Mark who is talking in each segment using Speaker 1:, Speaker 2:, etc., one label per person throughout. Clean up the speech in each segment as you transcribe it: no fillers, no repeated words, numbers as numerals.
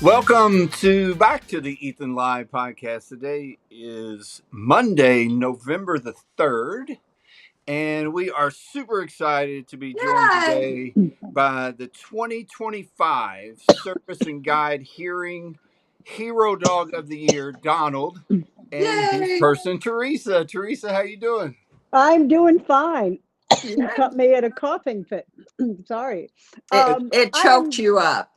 Speaker 1: Welcome back to the EthanLive podcast. Today is Monday, November the 3rd, and we are super excited to be joined
Speaker 2: Yay!
Speaker 1: today by the 2025 Service and Guide Hearing Hero Dog of the Year, Donald, and his
Speaker 2: Yay!
Speaker 1: person, Teresa. Teresa, how you doing?
Speaker 3: I'm doing fine. You
Speaker 2: Yeah.
Speaker 3: caught me at a coughing fit. Sorry.
Speaker 2: It it
Speaker 3: I
Speaker 2: choked
Speaker 3: am.
Speaker 2: you up.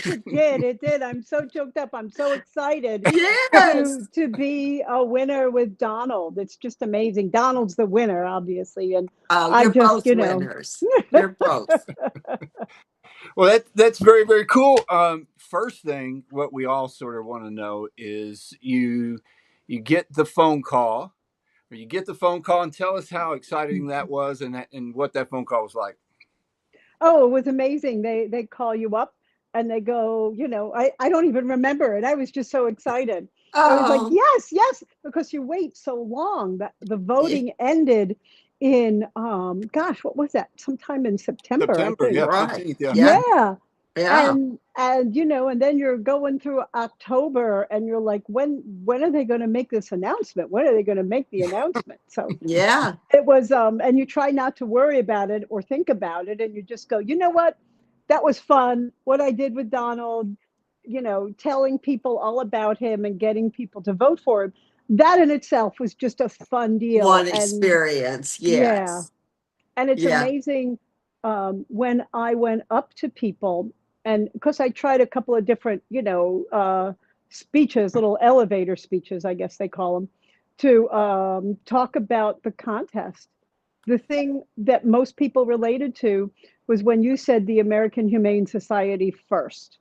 Speaker 3: It did. It did. I'm so choked up. I'm so excited
Speaker 2: Yes.
Speaker 3: to be a winner with Donald. It's just amazing. Donald's the winner, obviously, and
Speaker 2: Oh,
Speaker 3: I
Speaker 2: you're
Speaker 3: just,
Speaker 2: both winners. You're both.
Speaker 1: Well, that's very, very cool. First thing, what we all sort of want to know is you get the phone call, or you get the phone call, and tell us how exciting that was, and what that phone call was like.
Speaker 3: Oh, it was amazing. They call you up and they go, I don't even remember it. I was just so excited. I was like,
Speaker 2: Oh,
Speaker 3: yes, yes, because you wait so long that the
Speaker 2: yeah,
Speaker 3: voting ended in gosh, what was that? Sometime in September, I
Speaker 1: September,
Speaker 3: think.
Speaker 1: yeah,
Speaker 2: right.
Speaker 1: 15th, yeah.
Speaker 2: Yeah,
Speaker 3: Yeah.
Speaker 2: yeah.
Speaker 3: And then you're going through October and you're like, when are they going to make this announcement? When are they going to make the announcement? So
Speaker 2: Yeah.
Speaker 3: it was and you try not to worry about it or think about it, and you just go, you know what, that was fun what I did with Donald, telling people all about him and getting people to vote for him. That in itself was just a fun deal.
Speaker 2: One
Speaker 3: And
Speaker 2: experience.
Speaker 3: yeah,
Speaker 2: Yes.
Speaker 3: and it's
Speaker 2: Yeah.
Speaker 3: amazing when I went up to people, and because I tried a couple of different, speeches, little elevator speeches, I guess they call them, to talk about the contest. The thing that most people related to was when you said the American Humane Society first,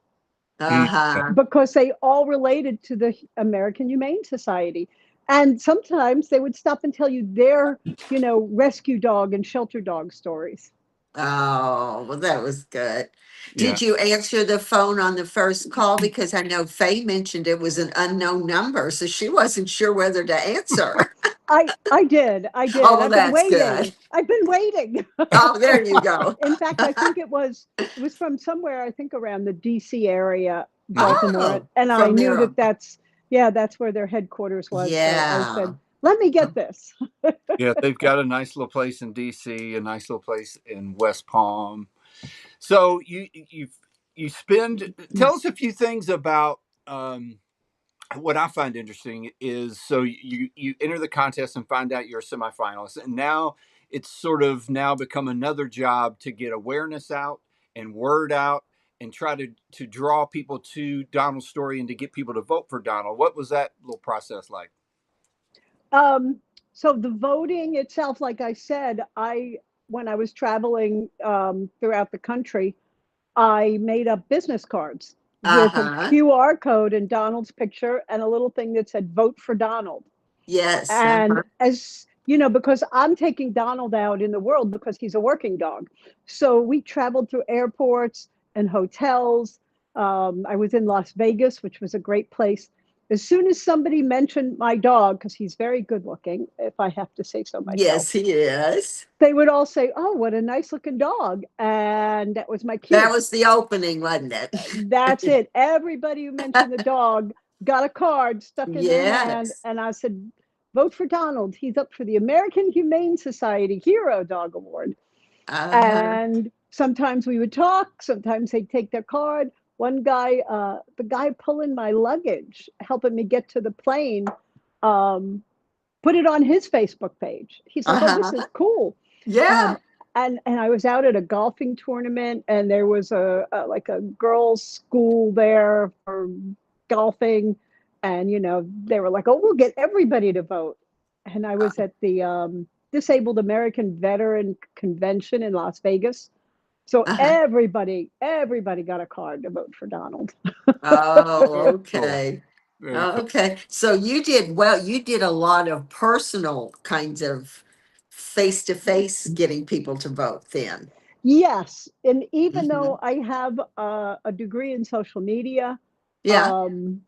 Speaker 1: Mm, yeah.
Speaker 2: Uh-huh.
Speaker 3: because they all related to the American Humane Society. And sometimes they would stop and tell you their, rescue dog and shelter dog stories.
Speaker 2: Oh, well, that was good.
Speaker 1: Yeah.
Speaker 2: Did you answer the phone on the first call? Because I know Faye mentioned it was an unknown number, so she wasn't sure whether to answer.
Speaker 3: I did. I did.
Speaker 2: Oh,
Speaker 3: I've been
Speaker 2: that's good.
Speaker 3: waiting. I've been waiting.
Speaker 2: Oh, there you go.
Speaker 3: In fact, I think it was from somewhere, I think around the DC area, Baltimore,
Speaker 2: Oh,
Speaker 3: and I
Speaker 2: from
Speaker 3: knew
Speaker 2: there.
Speaker 3: that that's where their headquarters was. So I
Speaker 2: Yeah.
Speaker 3: said, "Let me get this."
Speaker 1: Yeah, they've got a nice little place in DC, a nice little place in West Palm. So you spend. Tell us a few things about. What I find interesting is, so you enter the contest and find out you're a semifinalist, and now it's sort of now become another job to get awareness out and word out and try to draw people to Donald's story and to get people to vote for Donald. What was that little process like?
Speaker 3: Um, so the voting itself, like I said, I when I was traveling throughout the country, I made up business cards with a
Speaker 2: Uh-huh.
Speaker 3: QR code and Donald's picture and a little thing that said "Vote for Donald."
Speaker 2: Yes.
Speaker 3: And
Speaker 2: Uh-huh.
Speaker 3: as you know, because I'm taking Donald out in the world because he's a working dog. So we traveled through airports and hotels. I was in Las Vegas, which was a great place. As soon as somebody mentioned my dog, because he's very good looking, if I have to say so myself,
Speaker 2: Yes, he is.
Speaker 3: they would all say, "Oh, what a nice looking dog." And that was my
Speaker 2: That
Speaker 3: cue.
Speaker 2: was the opening, wasn't
Speaker 3: That's
Speaker 2: it?
Speaker 3: it. Everybody who mentioned the dog got a card stuck in their hand.
Speaker 2: Yes.
Speaker 3: And I said, vote for Donald. He's up for the American Humane Society Hero Dog Award.
Speaker 2: Uh-huh.
Speaker 3: And sometimes we would talk, sometimes they'd take their card. One guy, the guy pulling my luggage, helping me get to the plane, um, put it on his Facebook page. He's like, "Oh, this
Speaker 2: Uh-huh.
Speaker 3: is cool."
Speaker 2: Yeah.
Speaker 3: Um, and I was out at a golfing tournament, and there was a like a girls' school there for golfing, and they were like, "Oh, we'll get everybody to vote." And I was at the Disabled American Veteran Convention in Las Vegas, so
Speaker 2: Uh-huh.
Speaker 3: everybody got a card to vote for Donald.
Speaker 2: Oh,
Speaker 1: Very cool.
Speaker 2: okay.
Speaker 1: Very cool.
Speaker 2: Okay. So you did well, you did a lot of personal kinds of face to face getting people to vote then.
Speaker 3: Yes, and even
Speaker 2: Hmm.
Speaker 3: though I have a degree in social media,
Speaker 2: Yeah.
Speaker 3: um,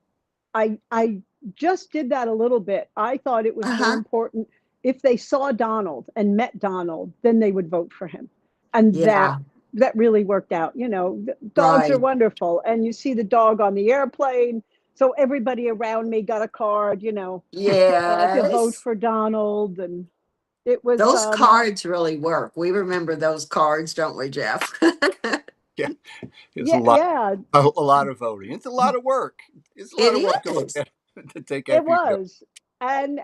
Speaker 3: I just did that a little bit. I thought it was more
Speaker 2: Uh-huh.
Speaker 3: important if they saw Donald and met Donald, then they would vote for him. And that
Speaker 2: Yeah.
Speaker 3: that really worked out. Dogs are
Speaker 2: Right.
Speaker 3: wonderful, and you see the dog on the airplane. So everybody around me got a card, to vote
Speaker 2: Yes.
Speaker 3: for Donald, and it was
Speaker 2: Those cards really work. We remember those cards, don't we, Jeff?
Speaker 1: Yeah, it's
Speaker 3: yeah, yeah,
Speaker 1: a lot of voting. It's a lot of work. It's a lot of
Speaker 2: It
Speaker 1: work
Speaker 2: is.
Speaker 1: to take
Speaker 3: it
Speaker 1: after you go.
Speaker 3: was. And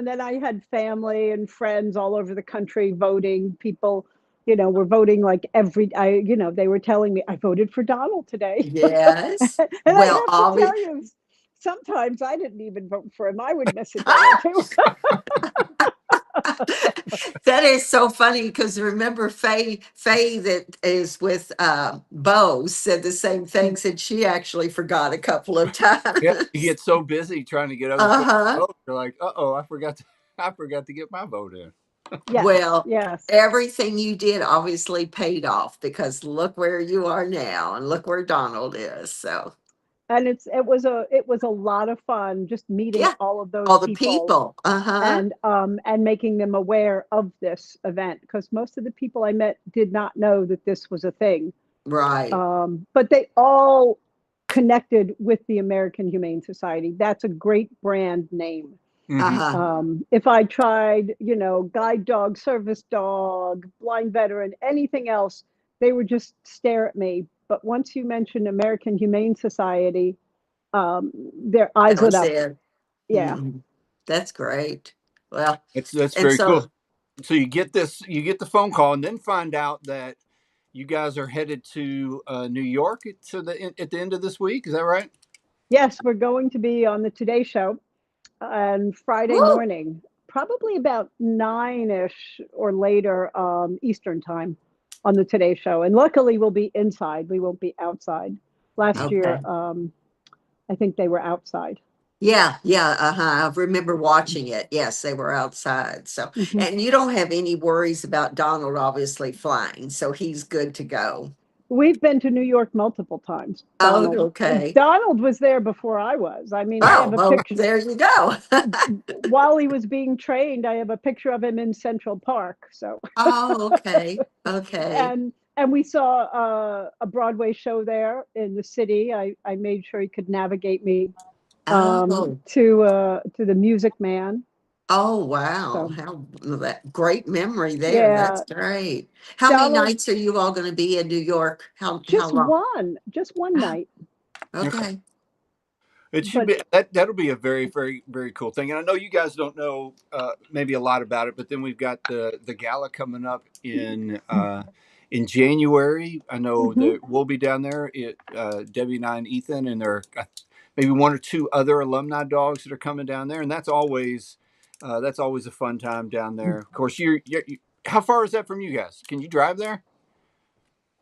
Speaker 3: then I had family and friends all over the country voting. People, were voting like they were telling me I voted for Donald today.
Speaker 2: Yes.
Speaker 3: And I
Speaker 2: Well,
Speaker 3: have to
Speaker 2: obvi-
Speaker 3: tell you, sometimes I didn't even vote for him. I would miss a day or two.
Speaker 2: that is so funny because remember Faye that is with Bo said the same thing, said she actually forgot a couple of
Speaker 1: Yeah, you
Speaker 2: times.
Speaker 1: get so busy trying to get other folks to
Speaker 2: Uh-huh.
Speaker 1: vote. You're like, oh, I forgot to get my vote in.
Speaker 3: Yes,
Speaker 2: Well,
Speaker 3: yes.
Speaker 2: everything you did obviously paid off because look where you are now and look where Donald is. So
Speaker 3: And it was a lot of fun just meeting
Speaker 2: yeah,
Speaker 3: all of those
Speaker 2: all the
Speaker 3: people
Speaker 2: people. Uh-huh.
Speaker 3: and making them aware of this event, because most of the people I met did not know that this was a thing.
Speaker 2: Right.
Speaker 3: But they all connected with the American Humane Society. That's a great brand name.
Speaker 1: Hmm.
Speaker 2: Uh-huh.
Speaker 3: If I tried, guide dog, service dog, blind veteran, anything else, they would just stare at me. But once you mention American Humane Society, their eyes
Speaker 2: That
Speaker 3: lit
Speaker 2: was
Speaker 3: up.
Speaker 2: it.
Speaker 3: Yeah.
Speaker 2: Mhm. That's great. Well,
Speaker 1: That's
Speaker 2: and
Speaker 1: very
Speaker 2: so
Speaker 1: cool. So you get the phone call, and then find out that you guys are headed to New York at the end of this week. Is that right?
Speaker 3: Yes, we're going to be on the Today Show on Friday
Speaker 2: woo,
Speaker 3: morning, probably about 9ish or later Eastern time on the Today Show. And luckily, we'll be inside. We won't be outside. Last year,
Speaker 2: okay.
Speaker 3: I think they were outside.
Speaker 2: Yeah, yeah, uh-huh. I remember watching it. Yes, they were outside. So,
Speaker 3: Mhm.
Speaker 2: and you don't have any worries about Donald obviously flying, so he's good to go.
Speaker 3: We've been to New York multiple times.
Speaker 2: Oh,
Speaker 3: Donald.
Speaker 2: okay.
Speaker 3: Donald was there before I was. I mean, I
Speaker 2: Oh,
Speaker 3: have a
Speaker 2: well,
Speaker 3: picture.
Speaker 2: there you go.
Speaker 3: While he was being trained, I have a picture of him in Central Park. So,
Speaker 2: Oh, okay. Okay.
Speaker 3: and we saw a Broadway show there in the city. I made sure he could navigate me
Speaker 2: Oh,
Speaker 3: to the Music Man.
Speaker 2: oh, wow.
Speaker 3: So
Speaker 2: How that great memory there. That's
Speaker 3: yeah,
Speaker 2: great. How many
Speaker 3: Donald,
Speaker 2: nights are you all going to be in New York? How long?
Speaker 3: just one
Speaker 2: Ah,
Speaker 3: night,
Speaker 1: Okay.
Speaker 2: okay.
Speaker 1: It should
Speaker 3: but
Speaker 1: be that'll be a very very cool thing. And I know you guys don't know maybe a lot about it, but then we've got the gala coming up in January. I know
Speaker 3: mhm.
Speaker 1: that we'll be down there. Debbie and I and Ethan, and there are maybe one or two other alumni dogs that are coming down there, and that's always a fun time down there. Of course, how far is that from you guys? Can you drive there?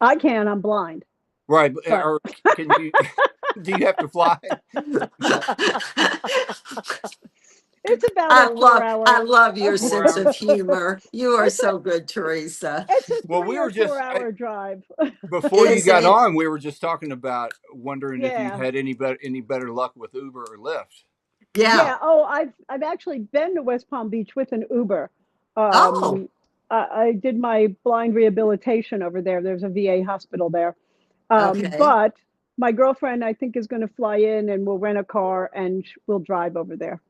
Speaker 3: I can. I'm blind,
Speaker 1: Right,
Speaker 3: but
Speaker 1: or can you? Do you have to fly?
Speaker 3: it's about a four
Speaker 2: I
Speaker 3: hour.
Speaker 2: love your
Speaker 1: Four
Speaker 2: sense
Speaker 1: hours.
Speaker 2: of humor. You are
Speaker 3: It's a
Speaker 2: so good, Teresa.
Speaker 3: it's a
Speaker 1: Well,
Speaker 3: three
Speaker 1: we
Speaker 3: or
Speaker 1: were
Speaker 3: four
Speaker 1: just
Speaker 3: hour drive.
Speaker 1: before you
Speaker 2: Is
Speaker 1: got
Speaker 2: it?
Speaker 1: on. We were just talking about wondering if you've
Speaker 3: Yeah.
Speaker 1: had any better luck with Uber or Lyft.
Speaker 2: Yeah.
Speaker 3: Yeah. Oh, I've actually been to West Palm Beach with an Uber.
Speaker 2: Oh,
Speaker 3: Um, I did my blind rehabilitation over there. There's a VA hospital there.
Speaker 2: okay.
Speaker 3: But my girlfriend, I think, is going to fly in and we'll rent a car and we'll drive over there.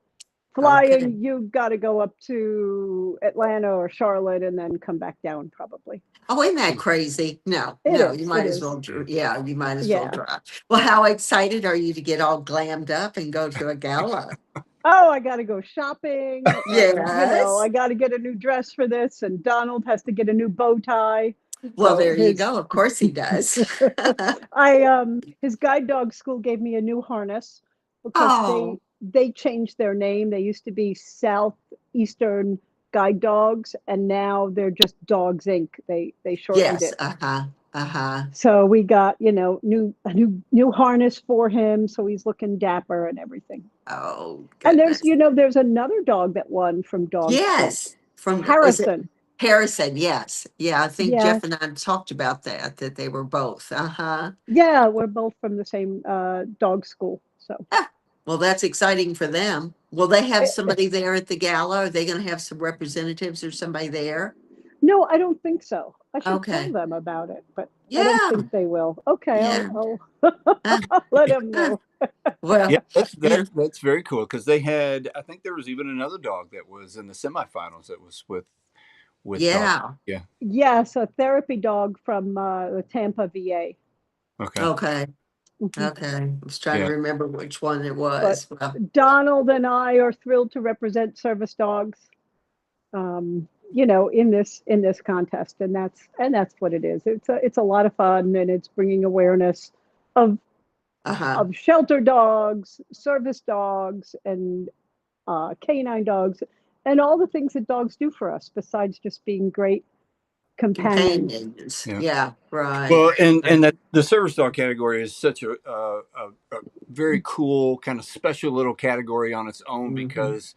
Speaker 2: Okay.
Speaker 3: Flying, you got to go up to Atlanta or Charlotte and then come back down, probably.
Speaker 2: Oh, isn't that crazy? No,
Speaker 3: It
Speaker 2: no, you
Speaker 3: is. It
Speaker 2: might as well.
Speaker 3: is.
Speaker 2: Yeah, you might as well
Speaker 3: Yeah.
Speaker 2: drive. Well, how excited are you to get all glammed up and go to a gala?
Speaker 3: Oh, I got to go shopping, and I
Speaker 2: Yes.
Speaker 3: got to get a new dress for this, and Donald has to get a new bow tie.
Speaker 2: Well,
Speaker 3: So
Speaker 2: there you go. Of course he does.
Speaker 3: his guide dog school gave me a new harness because
Speaker 2: Oh,
Speaker 3: they changed their name. They used to be Southeastern Guide Dogs, and now they're just Dogs Inc. They shortened
Speaker 2: yes.
Speaker 3: it.
Speaker 2: Uh-huh. Uh-huh.
Speaker 3: So we got, new harness for him, so he's looking dapper and everything.
Speaker 2: Oh,
Speaker 3: And there's,
Speaker 2: goodness.
Speaker 3: there's another dog that won from Dogs Inc.
Speaker 2: Yes. From, is it
Speaker 3: Harrison.
Speaker 2: Harrison? Yes. Yeah, I think
Speaker 3: Yeah.
Speaker 2: Jeff and I talked about that they were both. Uh-huh.
Speaker 3: Yeah, we're both from the same dog school. So
Speaker 2: Ah, well, that's exciting for them. Will they have
Speaker 3: it,
Speaker 2: somebody there at the gala? Are they going to have some representatives or somebody there?
Speaker 3: No, I don't think so. I should tell
Speaker 2: Okay.
Speaker 3: them about it, but I don't
Speaker 2: Yeah.
Speaker 3: think they will. Okay,
Speaker 2: Yeah. Uh,
Speaker 3: I'll let them know.
Speaker 1: Yeah,
Speaker 2: well,
Speaker 1: that's
Speaker 2: yeah.
Speaker 1: that's very cool because they had. I think there was even another dog that was in the semifinals that was with dog.
Speaker 2: Yeah.
Speaker 1: Yeah.
Speaker 3: Yes, a therapy dog from the Tampa VA.
Speaker 1: Okay.
Speaker 2: Okay.
Speaker 3: Mhm.
Speaker 2: Okay. I was trying to
Speaker 1: Yeah.
Speaker 2: remember which one it
Speaker 3: But
Speaker 2: was. Well,
Speaker 3: Donald and I are thrilled to represent service dogs, in this contest, and that's what it is. It's a lot of fun, and it's bringing awareness of
Speaker 2: uh-huh.
Speaker 3: shelter dogs, service dogs, and canine dogs, and all the things that dogs do for us besides just being great companions.
Speaker 2: Companions.
Speaker 1: Yeah.
Speaker 2: Yeah, right.
Speaker 1: Well, and that the service dog category is such a very cool kind of special little category on its own
Speaker 2: Mm-hmm.
Speaker 1: because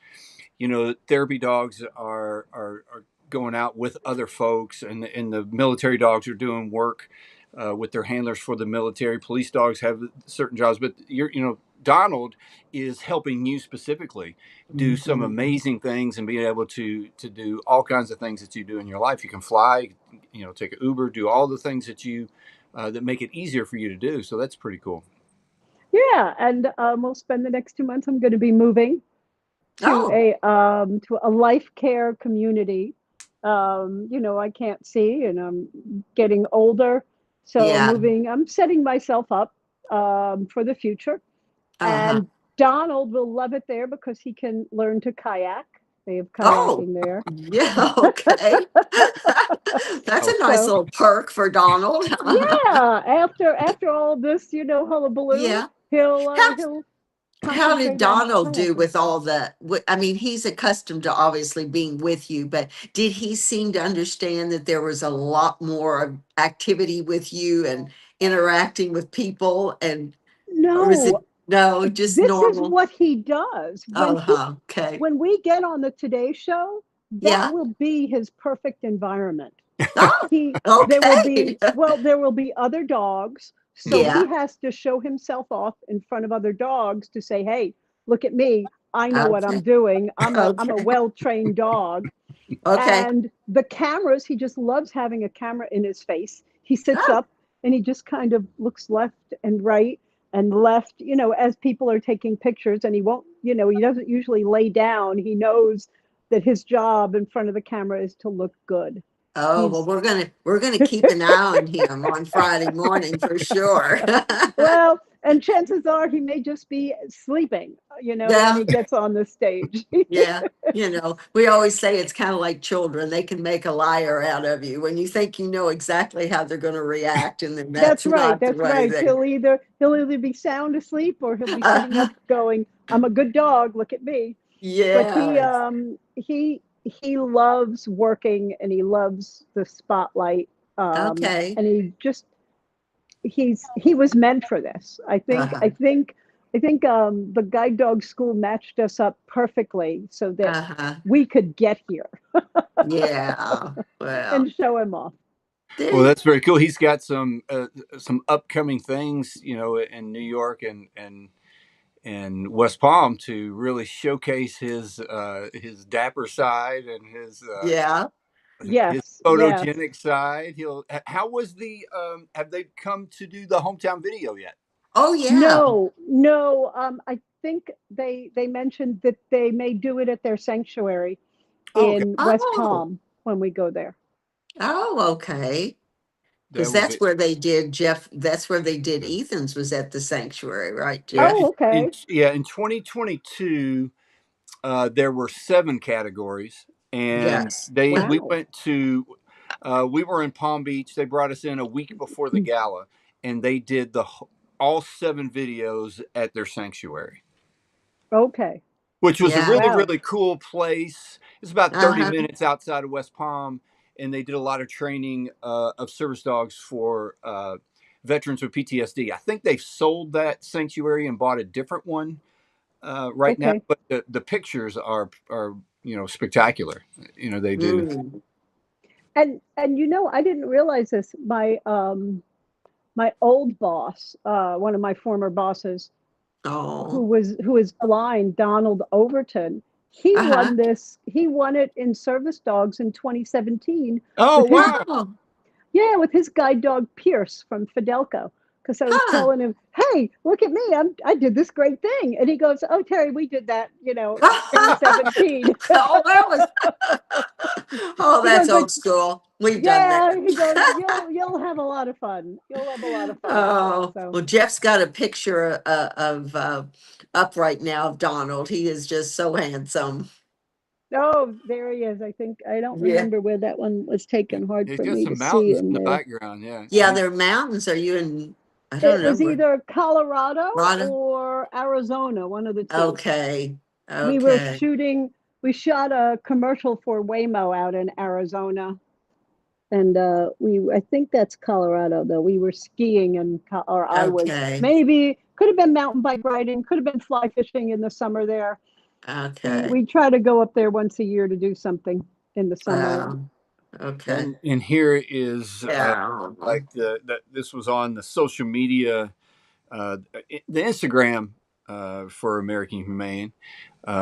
Speaker 1: therapy dogs are going out with other folks, and the military dogs are doing work with their handlers for the military. Police dogs have certain jobs, but Donald is helping you specifically do some
Speaker 2: Mm-hmm.
Speaker 1: amazing things and being able to do all kinds of things that you do in your life. You can fly, take an Uber, do all the things that you that make it easier for you to do. So that's pretty cool.
Speaker 3: Yeah, and we'll spend the next 2 months. I'm going to be moving
Speaker 2: Oh,
Speaker 3: to a life care community. I can't see, and I'm getting older, so
Speaker 2: yeah.
Speaker 3: moving. I'm setting myself up for the future.
Speaker 2: Uh-huh.
Speaker 3: And Donald will love it there because he can learn to kayak. They have
Speaker 2: Oh,
Speaker 3: kayaking there.
Speaker 2: yeah, okay. That's
Speaker 1: Oh,
Speaker 2: a nice
Speaker 3: So
Speaker 2: little perk for Donald.
Speaker 3: yeah, after all this, hullabaloo,
Speaker 2: Yeah. How
Speaker 3: he'll
Speaker 2: how did
Speaker 3: concentrate on
Speaker 2: Donald do
Speaker 3: kayaking.
Speaker 2: with all the, I mean, he's accustomed to obviously being with you, but did he seem to understand that there was a lot more of activity with you and interacting with people, and or is it
Speaker 3: No,
Speaker 2: no, just
Speaker 3: this is
Speaker 2: normal?
Speaker 3: what he does
Speaker 2: Oh, okay.
Speaker 3: when we get on the Today Show. That
Speaker 2: Yeah.
Speaker 3: will be his perfect environment.
Speaker 2: Oh,
Speaker 3: He
Speaker 2: okay.
Speaker 3: there will be other dogs, so
Speaker 1: hmm.
Speaker 3: he
Speaker 2: Yeah.
Speaker 3: has to show himself off in front of other dogs to say, hey, look at me, I know what I'm
Speaker 2: Okay.
Speaker 3: doing, I'm a
Speaker 2: Okay.
Speaker 3: well-trained dog.
Speaker 2: Okay.
Speaker 3: And the cameras, he just loves having a camera in his face. He sits
Speaker 2: Oh,
Speaker 3: up and he just kind of looks left and right and left, as people are taking pictures, and he won't, he doesn't usually lay down. He knows that his job in front of the camera is to look good.
Speaker 2: oh, well,
Speaker 3: He's
Speaker 2: we're gonna keep an eye on him on Friday morning for sure.
Speaker 3: Well, and chances are he may just be sleeping, when
Speaker 2: Yeah.
Speaker 3: he gets on the stage.
Speaker 2: Yeah, we always say it's kind of like children. They can make a liar out of you when you think you know exactly how they're going to react, and then that's
Speaker 3: That's right.
Speaker 2: not the
Speaker 3: That's
Speaker 2: way
Speaker 3: right.
Speaker 2: they.
Speaker 3: He'll either be sound asleep or he'll be sitting up going, "I'm a good dog. Look at me." But
Speaker 2: Yeah.
Speaker 3: he loves working, and he loves the spotlight.
Speaker 2: Okay.
Speaker 3: And he was meant for this. I think
Speaker 2: Uh-huh.
Speaker 3: I think I think the guide dog school matched us up perfectly so that
Speaker 2: Uh-huh.
Speaker 3: we could get here
Speaker 2: Yeah. Well,
Speaker 3: and show him off.
Speaker 1: Well,
Speaker 2: there.
Speaker 1: that's very cool. He's got some upcoming things, in New York and West Palm to really showcase his dapper side and
Speaker 2: Yeah.
Speaker 1: his
Speaker 3: Yes, yes.
Speaker 1: photogenic side. How was the have they come to do the hometown video yet?
Speaker 2: Oh, yeah.
Speaker 3: No, no. I think they mentioned that they may do it at their sanctuary
Speaker 1: Oh, okay,
Speaker 3: in West
Speaker 2: Oh.
Speaker 3: Palm when we go there.
Speaker 2: Oh, okay. Because
Speaker 1: that would be.
Speaker 2: That's where they did Ethan's, was at the sanctuary, right,
Speaker 1: Yeah,
Speaker 2: Jeff?
Speaker 3: Oh, okay.
Speaker 1: in 2022, there were 7 categories, and
Speaker 2: Yes.
Speaker 1: we
Speaker 3: Wow.
Speaker 1: went to we were in Palm Beach. They brought us in a week before the gala, and they did all 7 videos at their sanctuary,
Speaker 3: Okay.
Speaker 1: which was a
Speaker 2: Yeah.
Speaker 1: really
Speaker 3: Wow.
Speaker 1: really cool place. It's about 30
Speaker 2: Uh-huh.
Speaker 1: minutes outside of West Palm, and they did a lot of training of service dogs for veterans with PTSD. I think they've sold that sanctuary and bought a different one right now,
Speaker 3: Okay.
Speaker 1: but the pictures are spectacular. They do.
Speaker 2: Mm.
Speaker 3: And I didn't realize this. My old boss, one of my former bosses,
Speaker 2: Oh.
Speaker 3: who is blind, Donald Overton, He
Speaker 2: Uh-huh.
Speaker 3: won this. He won it in service dogs in 2017
Speaker 1: Oh,
Speaker 3: with his,
Speaker 1: wow.
Speaker 2: Oh,
Speaker 3: yeah, with his guide dog Pierce from Fidelco. Because I was
Speaker 2: huh.
Speaker 3: telling him, "Hey, look at me! I did this great thing," and he goes, "Oh, Terry, we did that, in 2017."
Speaker 2: Oh, that was. Oh,
Speaker 3: He
Speaker 2: that's
Speaker 3: goes, "But
Speaker 2: old school. We've done that.
Speaker 3: yeah," he goes, "You'll have a lot of fun. You'll have a lot of fun with it."
Speaker 2: Oh,
Speaker 3: So,
Speaker 2: well, Jeff's got a picture of up right now of Donald. He is just so handsome.
Speaker 3: oh, there he is. I don't
Speaker 2: Yeah.
Speaker 3: remember where that one was taken. Hard
Speaker 1: He's
Speaker 3: for
Speaker 1: got
Speaker 3: me to
Speaker 1: some
Speaker 3: see
Speaker 1: mountains
Speaker 3: in
Speaker 1: in the
Speaker 3: there.
Speaker 1: background. Yeah.
Speaker 2: Yeah, there are mountains. Are you in? I don't
Speaker 3: It was
Speaker 2: remember.
Speaker 3: either Colorado
Speaker 2: Rhonda?
Speaker 3: or Arizona, one of the two.
Speaker 2: Okay.
Speaker 3: We were
Speaker 2: Okay.
Speaker 3: shooting, we shot a commercial for Waymo out in Arizona. And I think that's Colorado though. We were skiing or I was
Speaker 2: Okay.
Speaker 3: maybe, could have been mountain bike riding, could have been fly fishing in the summer there. We,
Speaker 2: Okay.
Speaker 3: we try to go up there once a year to do something in the summer.
Speaker 2: Okay.
Speaker 1: And here is
Speaker 2: Yeah.
Speaker 1: like this was on the social media, the Instagram for American Humane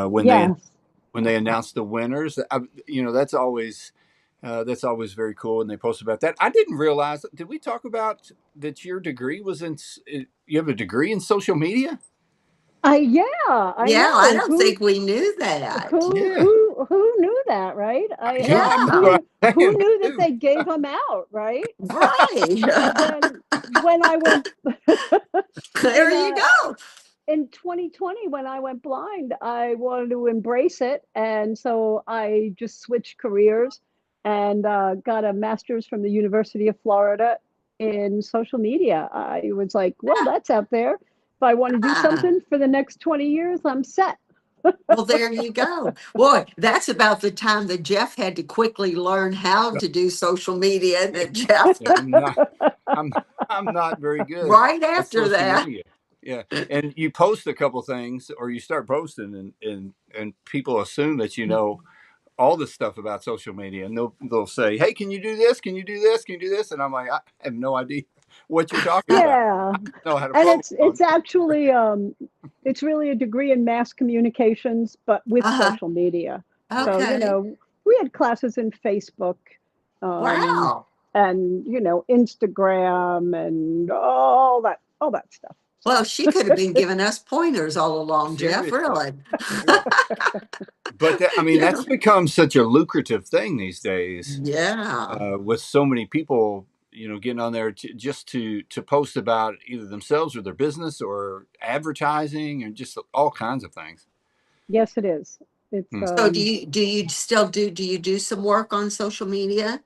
Speaker 1: when
Speaker 3: Yes.
Speaker 1: they announced the winners. That's always very cool, and they post about that. I didn't realize. Did we talk about that? Your degree was in. You have a degree in social media.
Speaker 3: Yeah, I
Speaker 2: Yeah, I
Speaker 3: know.
Speaker 2: don't think we knew that.
Speaker 1: Yeah,
Speaker 3: Who knew that, right? And
Speaker 2: Yeah.
Speaker 3: who
Speaker 1: Saying,
Speaker 3: knew that
Speaker 1: too.
Speaker 3: they gave them out, right?
Speaker 2: Right.
Speaker 3: When I went
Speaker 2: There
Speaker 3: in
Speaker 2: you go.
Speaker 3: 2020 when I went blind, I wanted to embrace it, and so I just switched careers and got a master's from the University of Florida in social media. I was like, well, that's out there. If I want to do
Speaker 2: Ah,
Speaker 3: something for the next 20 years, I'm set.
Speaker 2: well, there you go. Boy, that's about the time that Jeff had to quickly learn how to do social media, and that Jeff,
Speaker 1: Yeah, I'm I'm not very good
Speaker 2: right
Speaker 1: at
Speaker 2: after
Speaker 1: social
Speaker 2: that.
Speaker 1: media. Yeah, and you post a couple things, or you start posting, and people assume that you know all this stuff about social media, and they'll say, "Hey, can you do this? Can you do this? Can you do this?" And I'm like, I have no idea what you're talking about.
Speaker 3: Yeah,
Speaker 1: I don't know how to
Speaker 3: and
Speaker 1: post
Speaker 3: it's
Speaker 1: on.
Speaker 3: actually it's really a degree in mass communications, but with
Speaker 2: Uh-huh.
Speaker 3: social media. So
Speaker 2: Okay.
Speaker 3: we had classes in Facebook, um,
Speaker 2: Wow.
Speaker 3: and Instagram and all that stuff.
Speaker 2: Well,
Speaker 3: So
Speaker 2: she could have been giving us pointers all along, Jeff,
Speaker 1: Seriously,
Speaker 2: really.
Speaker 1: yeah. But I mean,
Speaker 2: Yeah.
Speaker 1: that's become such a lucrative thing these days,
Speaker 2: Yeah.
Speaker 1: with so many people, getting on there just to post about either themselves or their business or advertising and just all kinds of things.
Speaker 3: yes, it is. It's
Speaker 1: Hmm.
Speaker 2: So do you still do you do some work on social media?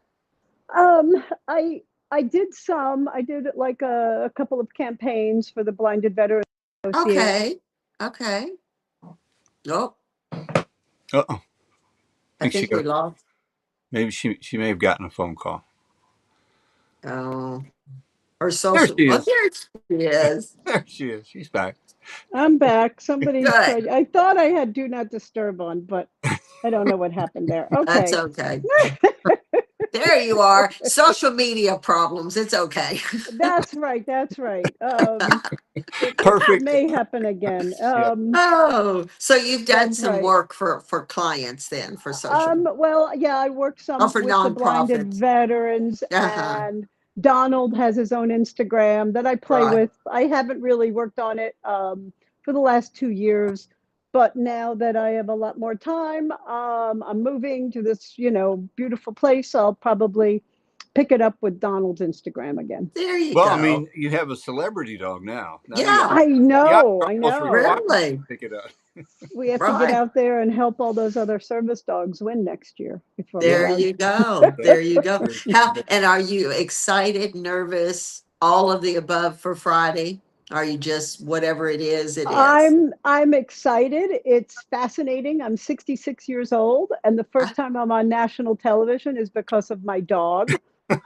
Speaker 3: um I I did some. I did like a couple of campaigns for the Blinded Veterans Association.
Speaker 2: Okay. Okay. Oh,
Speaker 1: Uh-oh. I
Speaker 2: I
Speaker 1: think she
Speaker 2: think we
Speaker 1: got.
Speaker 2: lost.
Speaker 1: Maybe she may have gotten a phone call.
Speaker 2: Oh, or
Speaker 1: There
Speaker 2: social.
Speaker 1: she
Speaker 2: Oh,
Speaker 1: is.
Speaker 2: there she is.
Speaker 1: There she is. She's back.
Speaker 3: I'm back. Somebody
Speaker 2: Good.
Speaker 3: tried. I thought I had do not disturb on, but I don't know what happened there.
Speaker 2: That's
Speaker 3: Okay.
Speaker 2: okay. There you are. Social media problems. It's okay.
Speaker 3: That's right. That's right. It
Speaker 1: Perfect.
Speaker 3: may happen again.
Speaker 1: Yeah.
Speaker 2: Oh, so you've done
Speaker 3: That's
Speaker 2: some
Speaker 3: right.
Speaker 2: work for clients then for social,
Speaker 3: Well, yeah, I worked
Speaker 2: or
Speaker 3: some
Speaker 2: for
Speaker 3: with the blinded
Speaker 2: nonprofits.
Speaker 3: veterans,
Speaker 2: Uh-huh.
Speaker 3: and Donald has his own Instagram that I play
Speaker 2: Right.
Speaker 3: with. I haven't really worked on it for the last 2 years, but now that I have a lot more time, I'm moving to this, beautiful place. I'll probably pick it up with Donald's Instagram again.
Speaker 2: There you
Speaker 1: Well, I
Speaker 2: go.
Speaker 1: mean, you have a celebrity dog now. Now
Speaker 2: Yeah.
Speaker 1: you
Speaker 3: I
Speaker 1: almost
Speaker 3: know.
Speaker 1: required to
Speaker 2: Really.
Speaker 1: pick it up.
Speaker 3: We have to get
Speaker 2: Right.
Speaker 3: out there and help all those other service dogs win next year if I'm
Speaker 1: Yeah.
Speaker 2: There
Speaker 3: around.
Speaker 2: you go. There you go.
Speaker 1: Very
Speaker 2: How
Speaker 1: cool.
Speaker 2: and are you excited, nervous, all of the above for Friday? Are you just whatever it is, it is?
Speaker 3: I'm excited. It's fascinating. I'm 66 years old, and the
Speaker 2: I,
Speaker 3: first time I'm on national television is because of my dog.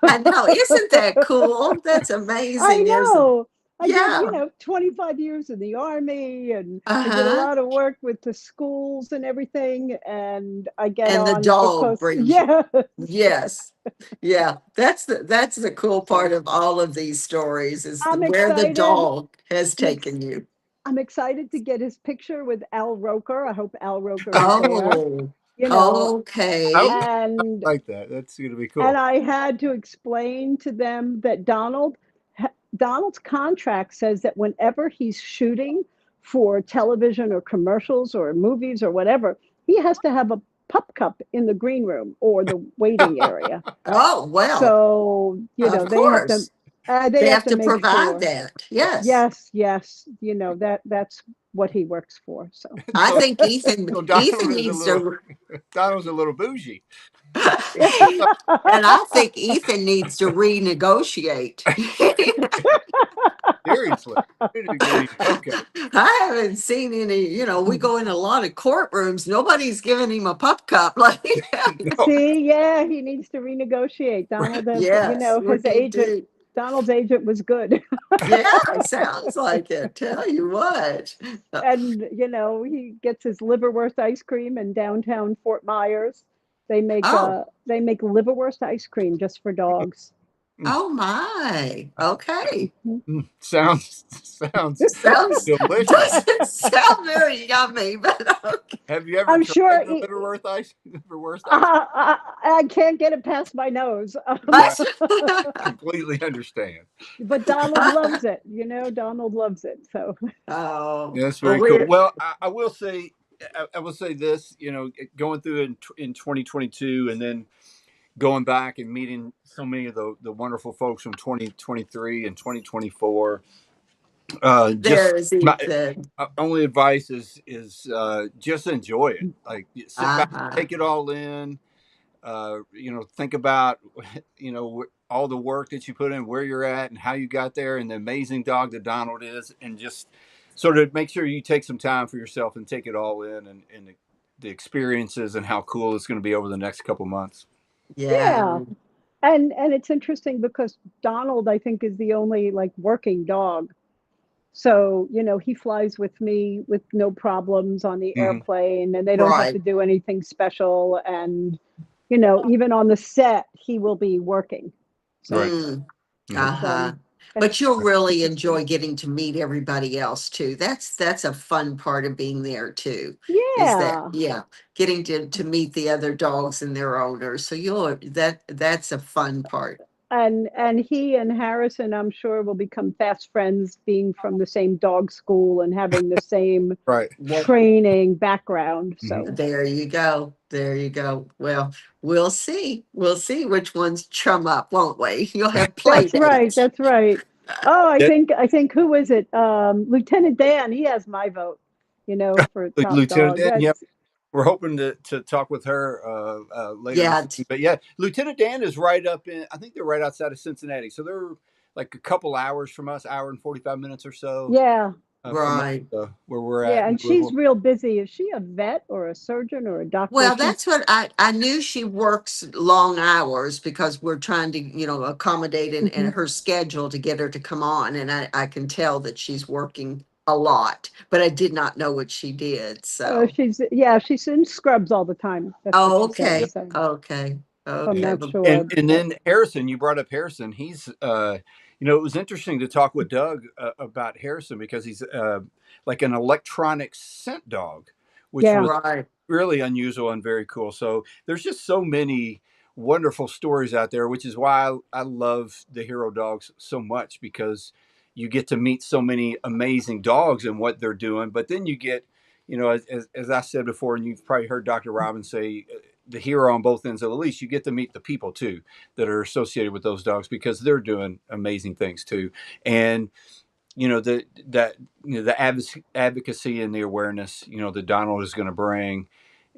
Speaker 2: I know. Isn't that cool? That's
Speaker 3: I
Speaker 2: amazing, isn't it?
Speaker 3: know. I did,
Speaker 2: Yeah.
Speaker 3: 25 years in the army, and I did a
Speaker 2: Uh-huh.
Speaker 3: lot of work with the schools and everything. And I get
Speaker 2: And the
Speaker 3: on
Speaker 2: dog
Speaker 3: because,
Speaker 2: brings you.
Speaker 3: yeah,
Speaker 2: Yes. Yeah. That's the cool part
Speaker 3: so
Speaker 2: of all of these stories is
Speaker 3: I'm
Speaker 2: where the
Speaker 3: excited.
Speaker 2: dog has
Speaker 3: I'm ex-
Speaker 2: taken you.
Speaker 3: I'm excited to get his picture with Al Roker. I hope Al Roker is there.
Speaker 2: Oh,
Speaker 3: You know,
Speaker 1: I
Speaker 2: okay.
Speaker 3: and
Speaker 1: like that. That's going to be
Speaker 3: and
Speaker 1: cool.
Speaker 3: I had to explain to them that Donald's contract says that whenever he's shooting for television or commercials or movies or whatever, he has to have a pup cup in the green room or the waiting area.
Speaker 2: Oh, well,
Speaker 3: So,
Speaker 2: of course.
Speaker 3: they
Speaker 2: They
Speaker 3: have
Speaker 2: have
Speaker 3: to
Speaker 2: to
Speaker 3: make
Speaker 2: provide
Speaker 3: sure.
Speaker 2: that. Yes.
Speaker 3: Yes, yes, that's what he works for. So,
Speaker 2: I
Speaker 1: so,
Speaker 2: think Ethan
Speaker 1: so
Speaker 2: Ethan needs to
Speaker 1: Donald's a little bougie.
Speaker 2: and I think Ethan needs to renegotiate.
Speaker 1: Seriously, okay.
Speaker 2: I haven't seen any, we go in a lot of courtrooms. Nobody's giving him a pup cup like that.
Speaker 1: No,
Speaker 3: see, yeah, he needs to renegotiate. Donald has,
Speaker 2: Yes,
Speaker 3: his
Speaker 2: we
Speaker 3: agent,
Speaker 2: do.
Speaker 3: Donald's agent was good.
Speaker 2: Yeah, it sounds like it. Tell you what.
Speaker 3: And he gets his liverwurst ice cream in downtown Fort Myers.
Speaker 2: Oh,
Speaker 3: They make liverwurst ice cream just for dogs.
Speaker 1: mm,
Speaker 2: oh my. Okay.
Speaker 1: sounds
Speaker 2: Sounds
Speaker 1: delicious.
Speaker 2: doesn't sound very yummy, but okay.
Speaker 1: Have you ever
Speaker 3: I'm
Speaker 1: tried
Speaker 3: sure
Speaker 1: the liverwurst ice?
Speaker 3: I can't get it past my nose.
Speaker 1: Yeah, completely understand.
Speaker 3: But Donald loves it. Donald loves it. So
Speaker 2: Oh,
Speaker 1: Yeah, that's
Speaker 2: well,
Speaker 1: very cool.
Speaker 2: we're
Speaker 1: Well, I will say, I will say this. Going through in 2022, and then going back and meeting so many of the wonderful folks from 2023 and 2024. Just
Speaker 2: there's
Speaker 1: my
Speaker 2: Ethan.
Speaker 1: only advice is just enjoy it. Like sit back,
Speaker 2: Uh-huh.
Speaker 1: take it all in. Think about all the work that you put in, where you're at, and how you got there, and the amazing dog that Donald is, and just sort of make sure you take some time for yourself and take it all in, and the experiences and how cool it's going to be over the next couple months.
Speaker 3: yeah.
Speaker 2: Yeah.
Speaker 3: And it's interesting because Donald, I think, is the only like working dog. So, he flies with me with no problems on the
Speaker 1: Hmm.
Speaker 3: airplane, and they don't have to
Speaker 2: Right.
Speaker 3: do anything special. And, even on the set, he will be working. So
Speaker 1: Right.
Speaker 2: Mm.
Speaker 1: Hmm.
Speaker 3: it's
Speaker 2: Uh-huh.
Speaker 3: it's
Speaker 2: But you'll really
Speaker 3: it's good.
Speaker 2: enjoy getting to meet everybody else too. That's a fun part of being there too. Is that,
Speaker 3: Yeah.
Speaker 2: yeah, getting to meet the other dogs and their owners. So that's a fun part.
Speaker 3: And he and Harrison, I'm sure, will become fast friends, being from the same dog school and having the same
Speaker 1: Right.
Speaker 2: Well,
Speaker 3: training background.
Speaker 1: Hmm.
Speaker 3: So
Speaker 2: there you go. There you go. Well, we'll see. We'll see which ones chum up, won't we? You'll have play
Speaker 3: that's right.
Speaker 2: dates.
Speaker 3: That's right. Oh, I
Speaker 1: Yeah,
Speaker 3: think I think who is it? Lieutenant Dan. He has my vote. For top
Speaker 1: Lieutenant
Speaker 3: dog.
Speaker 1: Dan. Yeah,
Speaker 3: That's
Speaker 1: we're hoping to talk with her later
Speaker 2: Yeah,
Speaker 1: this week. But yeah, Lieutenant Dan is right up in. I think they're right outside of Cincinnati, so they're like a couple hours from us, hour and 45 minutes or so
Speaker 3: yeah,
Speaker 1: from us,
Speaker 2: right.
Speaker 1: where we're at
Speaker 3: yeah.
Speaker 1: in
Speaker 3: And she's
Speaker 1: Louisville.
Speaker 3: real busy. Is she a vet or a surgeon or a doctor?
Speaker 2: Well,
Speaker 3: She's
Speaker 2: that's what I knew she works long hours because we're trying to, accommodate in
Speaker 3: mhm.
Speaker 2: her schedule to get her to come on. And I can tell that she's working a lot, but I did not know what she did. So,
Speaker 3: She's in scrubs all the time. That's what
Speaker 2: oh,
Speaker 3: she says.
Speaker 1: Yep.
Speaker 2: okay.
Speaker 3: So
Speaker 2: Okay.
Speaker 3: I'm
Speaker 2: Okay.
Speaker 3: not
Speaker 2: Well,
Speaker 1: And
Speaker 3: sure.
Speaker 1: and
Speaker 3: But
Speaker 1: then Harrison, you brought up Harrison. He's it was interesting to talk with Doug about Harrison because he's like an electronic scent dog, which
Speaker 3: yeah,
Speaker 1: was
Speaker 2: right.
Speaker 1: really unusual and very cool. So there's just so many wonderful stories out there, which is why I love the hero dogs so much because you get to meet so many amazing dogs and what they're doing. But then you get, as I said before, and you've probably heard Dr. Robbins say, the hero on both ends of the leash, you get to meet the people too that are associated with those dogs because they're doing amazing things too. And the advocacy and the awareness that Donald is going to bring,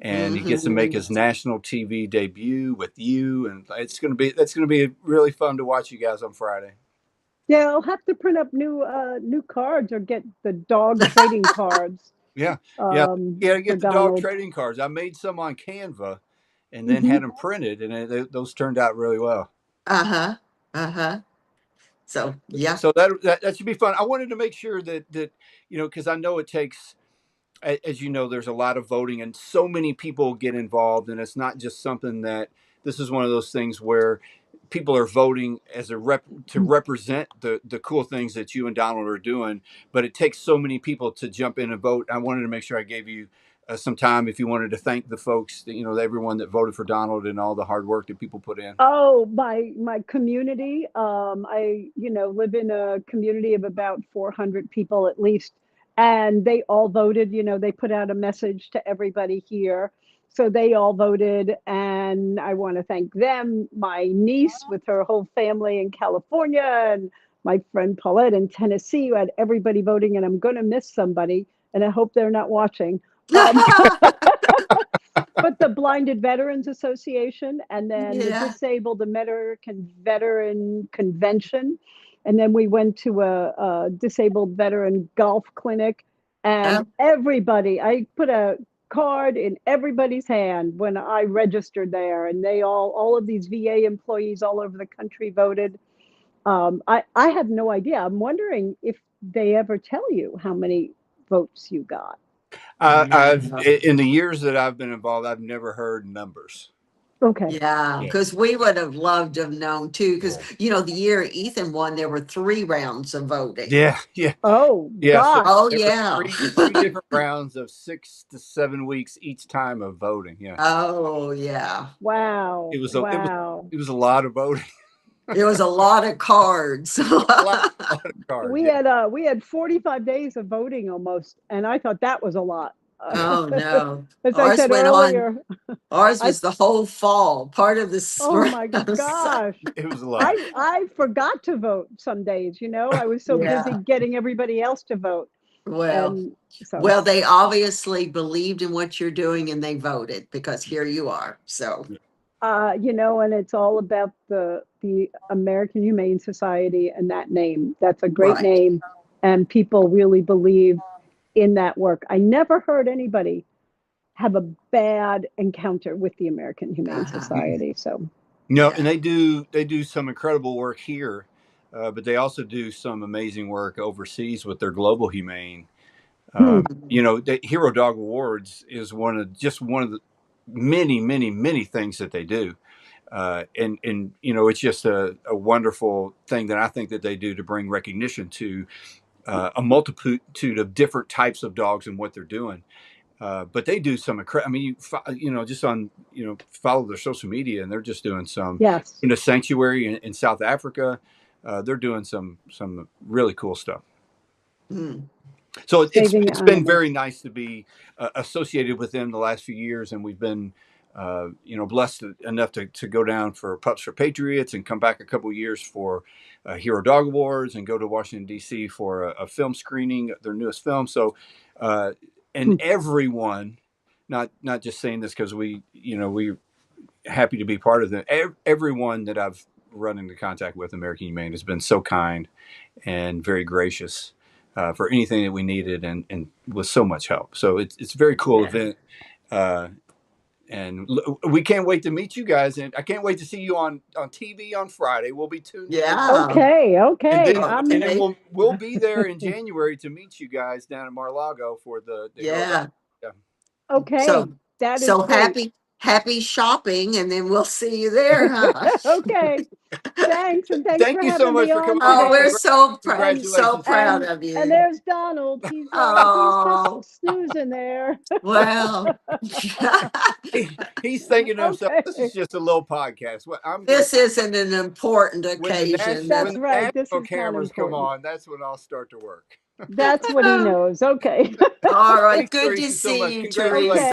Speaker 1: and he gets to make
Speaker 2: Hmm.
Speaker 1: his national TV debut with you, and that's going to be really fun to watch you guys on Friday.
Speaker 3: yeah. I'll have to print up new cards or get the dog trading cards
Speaker 1: Yeah, yeah, yeah.
Speaker 3: for
Speaker 1: Get the dog
Speaker 3: Donald.
Speaker 1: trading cards. I made some on Canva, and then
Speaker 3: Hmm.
Speaker 1: had them printed, and those turned out really well.
Speaker 2: Uh-huh. Uh-huh. So, yeah.
Speaker 1: So that should be fun. I wanted to make sure that because I know it takes, as you know, there's a lot of voting and so many people get involved, and it's not just something that this is one of those things where people are voting as to represent the cool things that you and Donald are doing, but it takes so many people to jump in and vote. I wanted to make sure I gave you some time if you wanted to thank the folks, everyone that voted for Donald and all the hard work that people put in.
Speaker 3: Oh, my community. I live in a community of about 400 people at least, and they all voted. They put out a message to everybody here, so they all voted, and I want to thank them. My niece with her whole family in California, and my friend Paulette in Tennessee, who had everybody voting, and I'm going to miss somebody, and I hope they're not watching. But the Blinded Veterans Association, and then the
Speaker 2: Yeah.
Speaker 3: Disabled American Veteran Convention. And then we went to a disabled veteran golf clinic, and
Speaker 2: Oh,
Speaker 3: everybody, I put a card in everybody's hand when I registered there, and they all of these VA employees all over the country voted. I have no idea. I'm wondering if they ever tell you how many votes you got.
Speaker 1: I've
Speaker 2: no.
Speaker 1: in the years that I've been involved, I've never heard numbers.
Speaker 3: Okay.
Speaker 2: Yeah,
Speaker 1: Yeah,
Speaker 2: because we would have loved to have known too. Because,
Speaker 1: yeah,
Speaker 2: the year Ethan won, there were 3 rounds of voting.
Speaker 1: yeah, yeah.
Speaker 3: Oh
Speaker 1: Yeah, so
Speaker 2: Oh,
Speaker 3: gosh.
Speaker 1: there were
Speaker 2: yeah.
Speaker 1: three different rounds of 6 to 7 weeks each time of voting. Yeah,
Speaker 2: Oh, yeah.
Speaker 1: it
Speaker 3: Wow.
Speaker 1: was
Speaker 3: Wow.
Speaker 1: it was a lot of voting,
Speaker 2: It was a lot of cards.
Speaker 1: a lot of cards.
Speaker 3: We
Speaker 1: Yeah,
Speaker 3: had 45 days of voting almost, and I thought that was a lot.
Speaker 2: Oh, no.
Speaker 3: As I
Speaker 2: Ours
Speaker 3: said
Speaker 2: went on,
Speaker 3: earlier,
Speaker 2: ours
Speaker 3: I
Speaker 2: was the whole fall, part of the
Speaker 3: oh
Speaker 2: spring.
Speaker 3: my gosh.
Speaker 1: it was a lot.
Speaker 3: I forgot to vote some days, I was so busy
Speaker 2: Yeah.
Speaker 3: getting everybody else to vote.
Speaker 2: Well,
Speaker 3: And so
Speaker 2: well, they obviously believed in what you're doing and they voted because here you are. So,
Speaker 3: and it's all about the American Humane Society and that name. That's a great
Speaker 2: right.
Speaker 3: name, and people really believe in that work. I never heard anybody have a bad encounter with the American Humane
Speaker 2: Uh-huh.
Speaker 3: Society. So,
Speaker 1: And
Speaker 2: Yeah.
Speaker 1: they do some incredible work here, but they also do some amazing work overseas with their global humane.
Speaker 3: hmm,
Speaker 1: The Hero Dog Awards is one of the many, many, many things that they do. And it's just a wonderful thing that I think that they do to bring recognition to a multitude of different types of dogs and what they're doing. But they do some I mean, just on follow their social media, and they're just doing some
Speaker 3: yes,
Speaker 1: in a sanctuary in South Africa. They're doing some really cool stuff.
Speaker 2: Mm.
Speaker 1: So
Speaker 3: saving
Speaker 1: it's been very
Speaker 3: animals.
Speaker 1: nice to be associated with them the last few years, and we've been blessed enough to go down for Pups for Patriots and come back a couple of years for Hero Dog Awards and go to Washington D.C. for a film screening, their newest film. So and
Speaker 3: Hmm.
Speaker 1: everyone, not just saying this because we happy to be part of them. Everyone that I've run into contact with, American Humane, has been so kind and very gracious for anything that we needed, and with so much help. So it's a very cool
Speaker 2: Yeah.
Speaker 1: event, and we can't wait to meet you guys, and I can't wait to see you on TV on Friday. We'll be tuned in,
Speaker 2: Yeah.
Speaker 3: Okay,
Speaker 1: and then
Speaker 3: okay.
Speaker 1: and then
Speaker 2: Okay.
Speaker 1: we'll be there in January to meet you guys down in Mar-a-Lago for the Hero Dog.
Speaker 2: Yeah.
Speaker 1: Yeah.
Speaker 3: Okay,
Speaker 2: So,
Speaker 3: that is
Speaker 2: so
Speaker 3: great.
Speaker 2: happy shopping, and then we'll see you there, huh?
Speaker 3: Okay, thanks, and thanks
Speaker 1: Thank
Speaker 3: for
Speaker 1: you so
Speaker 3: having
Speaker 1: much
Speaker 3: me
Speaker 1: for
Speaker 3: on
Speaker 1: coming on.
Speaker 2: Oh,
Speaker 1: Have a
Speaker 2: we're
Speaker 3: today.
Speaker 1: great
Speaker 2: so
Speaker 1: congratulations.
Speaker 2: proud
Speaker 3: And
Speaker 2: of
Speaker 3: and
Speaker 2: you.
Speaker 3: there's Donald. He's just
Speaker 2: Oh,
Speaker 3: snoozing there.
Speaker 2: well.
Speaker 1: He's thinking to himself,
Speaker 3: Okay,
Speaker 1: "This is just a little podcast. Well, I'm gonna
Speaker 2: This isn't an important
Speaker 1: when the
Speaker 2: occasion.
Speaker 3: that's
Speaker 1: when the
Speaker 3: right. This
Speaker 1: national
Speaker 3: is not
Speaker 1: cameras come
Speaker 3: important.
Speaker 1: on, that's when I'll start to work."
Speaker 3: That's what he knows. Okay.
Speaker 2: All right.
Speaker 1: Thanks,
Speaker 2: Good to
Speaker 1: Teresa, so
Speaker 2: see
Speaker 1: much.
Speaker 2: you,
Speaker 1: Congratulations.
Speaker 3: Okay.
Speaker 2: Teresa.